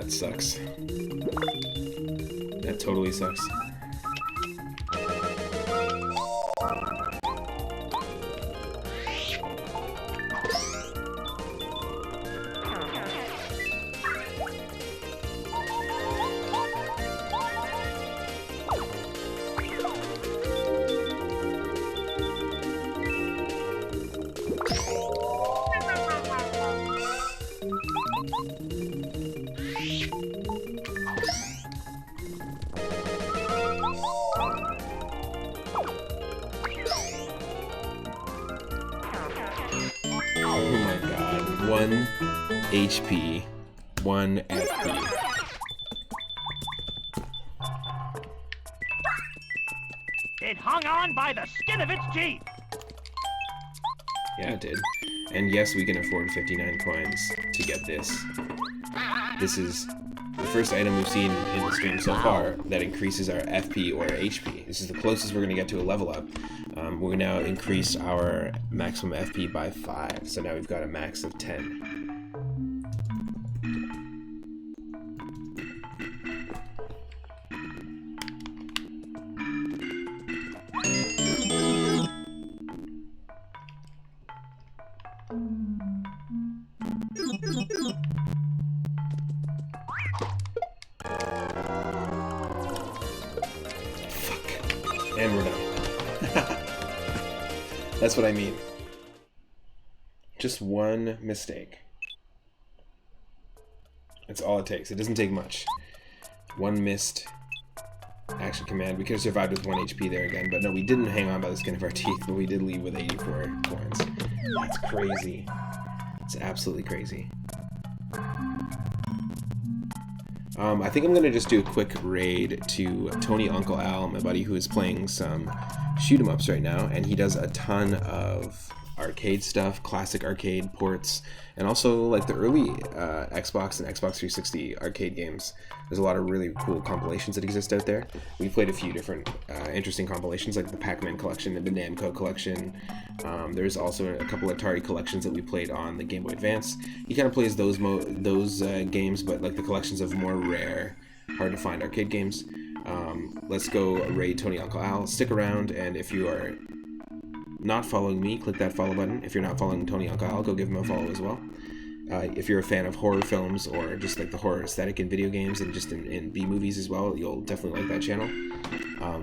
Sucks. That totally sucks. Oh my god. 1 HP, 1 FP. It hung on by the skin of its teeth. Yeah, it did. And yes, we can afford 59 coins to get this. This is the first item we've seen in the stream so far that increases our FP or HP. This is the closest we're going to get to a level up. We're now increase our maximum FP by 5, so now we've got a max of 10. And we're done. That's what I mean. Just one mistake. That's all it takes. It doesn't take much. One missed action command. We could have survived with 1 HP there again, but no, we didn't hang on by the skin of our teeth, but we did leave with 84 coins. That's crazy. It's absolutely crazy. I think I'm going to just do a quick raid to Tony Uncle Al, my buddy who is playing some shoot 'em ups right now, and he does a ton of arcade stuff, classic arcade ports, and also like the early Xbox and Xbox 360 arcade games. There's a lot of really cool compilations that exist out there. We played a few different interesting compilations, like the Pac-Man collection and the Namco collection. There's also a couple Atari collections that we played on the Game Boy Advance. He kind of plays those games, but like the collections of more rare, hard to find arcade games. Let's go raid Tony Uncle Al. Stick around, and if you are not following me, click that follow button. If you're not following Tony Uncle Al, go give him a follow as well. If you're a fan of horror films or just like the horror aesthetic in video games and just in B-movies as well, you'll definitely like that channel.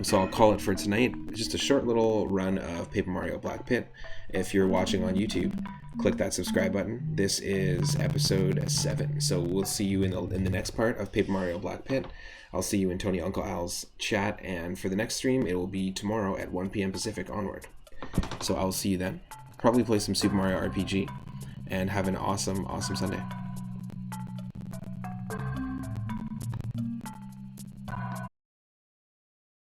So I'll call it for tonight. Just a short little run of Paper Mario Black Pit. If you're watching on YouTube, click that subscribe button. This is episode 7. So we'll see you in the next part of Paper Mario Black Pit. I'll see you in Tony Uncle Al's chat, and for the next stream, it will be tomorrow at 1 p.m. Pacific onward. So I'll see you then. Probably play some Super Mario RPG, and have an awesome, awesome Sunday.